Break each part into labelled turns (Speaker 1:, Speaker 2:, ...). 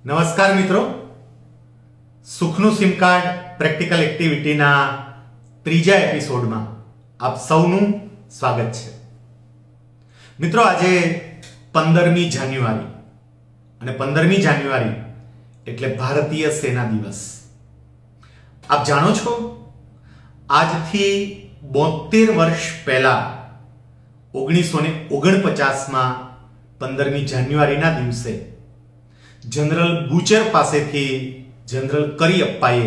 Speaker 1: નમસ્કાર મિત્રો, સુખનું sim card practical એક્ટિવિટીના ત્રીજા એપિસોડમાં આપ સૌનું સ્વાગત છે. મિત્રો, આજે 15મી જાન્યુઆરી અને 15મી જાન્યુઆરી એટલે ભારતીય સેના દિવસ. આપ જાણો છો, આજથી 72 વર્ષ પહેલા 1949માં 15મી જાન્યુઆરીના દિવસે જનરલ બુચર પાસેથી જનરલ કરિયપ્પાએ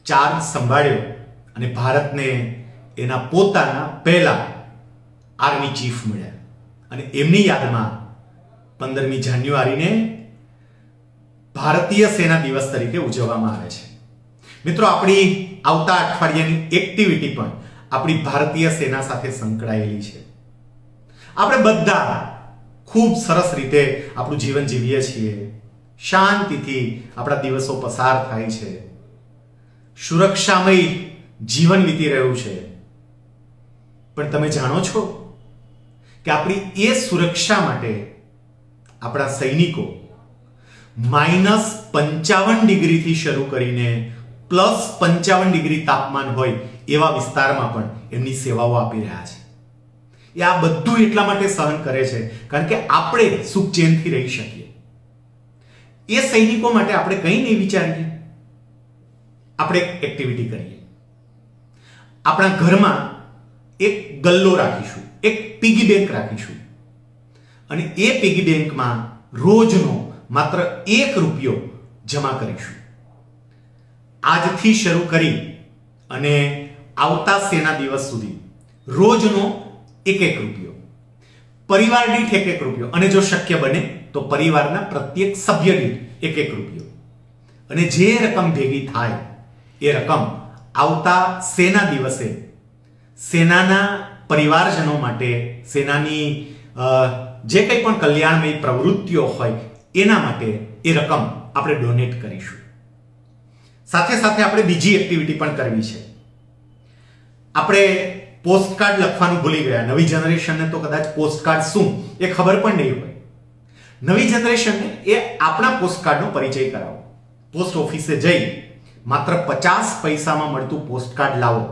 Speaker 1: ચાર્જ સંભાળ્યો અને ભારતને એના પોતાના પહેલા આર્મી ચીફ મળ્યા અને એમની યાદમાં 15મી જાન્યુઆરીને ભારતીય સેના દિવસ તરીકે ઉજવવામાં આવે છે. મિત્રો, આપણી આવતા અઠવાડિયાની એક્ટિવિટી પણ આપણી ભારતીય સેના સાથે સંકળાયેલી છે. આપણે બધા ખૂબ સરસ રીતે આપણું જીવન જીવીએ છીએ, શાંતિથી આપણા દિવસો પસાર થાય છે, સુરક્ષામય જીવન વીતી રહ્યું છે. પણ તમે જાણો છો કે આપણી એ સુરક્ષા માટે આપણા સૈનિકો -55 ડિગ્રીથી શરૂ કરીને +55 ડિગ્રી તાપમાન હોય એવા વિસ્તારમાં પણ એમની સેવાઓ આપી રહ્યા છે. એ આ બધું એટલા માટે સહન કરે છે કારણ કે આપણે સુખ ચેનથી રહી શકીએ. એ સૈનિકો માટે આપણે કંઈ નહીં વિચારીએ, આપણે એક એક્ટિવિટી કરીએ. આપણા ઘરમાં એક ગલ્લો રાખીશું, એક પિગી બેંક રાખીશું અને એ પિગી બેંકમાં રોજનો માત્ર 1 રૂપિયો જમા કરીશું. આજથી શરૂ કરી અને આવતા સેના દિવસ સુધી રોજનો 1 રૂપિયો, પરિવાર દીઠ 1 રૂપિયો અને જો શક્ય બને તો પરિવારના પ્રત્યેક સભ્ય દીઠ 1 રૂપિયો, અને જે રકમ ભેગી થાય એ રકમ આવતા સેના દિવસે સેનાના પરિવારજનો માટે, સેનાની જે કંઈ પણ કલ્યાણમય પ્રવૃત્તિઓ હોય એના માટે એ રકમ આપણે ડોનેટ કરીશું. સાથે સાથે આપણે બીજી એક્ટિવિટી પણ કરવી છે. આપણે પોસ્ટકાર્ડ લખવાનું ભૂલી ગયા. નવી જનરેશનને તો કદાચ પોસ્ટકાર્ડ શું એ ખબર પણ નહીં હોય. નવી જનરેશનને એ આપણા પોસ્ટકાર્ડનો પરિચય કરાવો. પોસ્ટ ઓફિસે જઈ માત્ર 50 પૈસામાં મળતું પોસ્ટકાર્ડ લાવો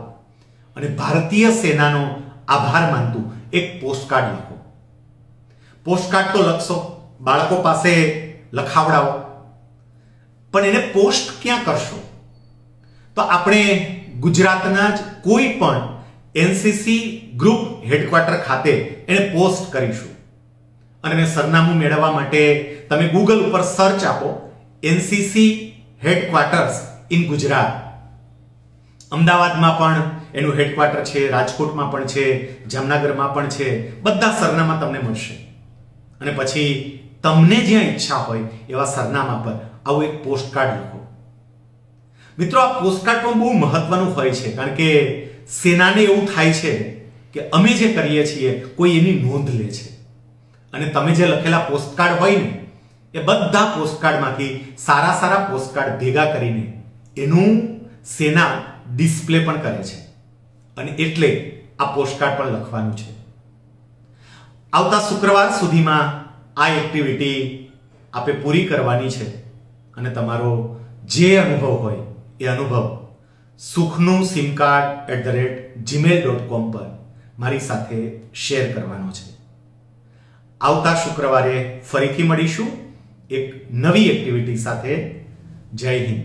Speaker 1: અને ભારતીય સેનાનો આભાર માનતું એક પોસ્ટકાર્ડ લખો. પોસ્ટકાર્ડ તો લખશો, બાળકો પાસે લખાવડાવો, પણ એને પોસ્ટ ક્યાં કરશો? તો આપણે ગુજરાતના જ કોઈ પણ એનસીસી ગ્રુપ હેડક્વાર્ટર ખાતે એને પોસ્ટ કરીશું. અને સરનામું મેળવવા માટે તમે ગૂગલ ઉપર સર્ચ આપો એનસીસી હેડક્વાર્ટર્સ ઇન ગુજરાત. અમદાવાદમાં પણ એનું હેડક્વાર્ટર છે, રાજકોટમાં પણ છે, જામનગરમાં પણ છે. બધા સરનામા તમને મળશે અને પછી તમને જ્યાં ઈચ્છા હોય એવા સરનામા પર આવું એક પોસ્ટકાર્ડ લખો. મિત્રો, આ પોસ્ટકાર્ડ પણ બહુ મહત્વનું હોય છે કારણ કે સેનાને એવું થાય છે કે અમે જે કરીએ છીએ કોઈ એની નોંધ લે છે અને તમે જે લખેલા પોસ્ટકાર્ડ હોય ને એ બધા પોસ્ટકાર્ડમાંથી સારા પોસ્ટકાર્ડ ભેગા કરીને એનું સેના ડિસ્પ્લે પણ કરે છે અને એટલે આ પોસ્ટકાર્ડ પણ લખવાનું છે. આવતા શુક્રવાર સુધીમાં આ એક્ટિવિટી આપે પૂરી કરવાની છે અને તમારો જે અનુભવ હોય એ અનુભવ સુખનું સિમ કાર્ડ @gmail.com પર મારી સાથે શેર કરવાનો છે. આવતા શુક્રવારે ફરીથી મળીશું એક નવી એક્ટિવિટી સાથે. જય હિન્દ.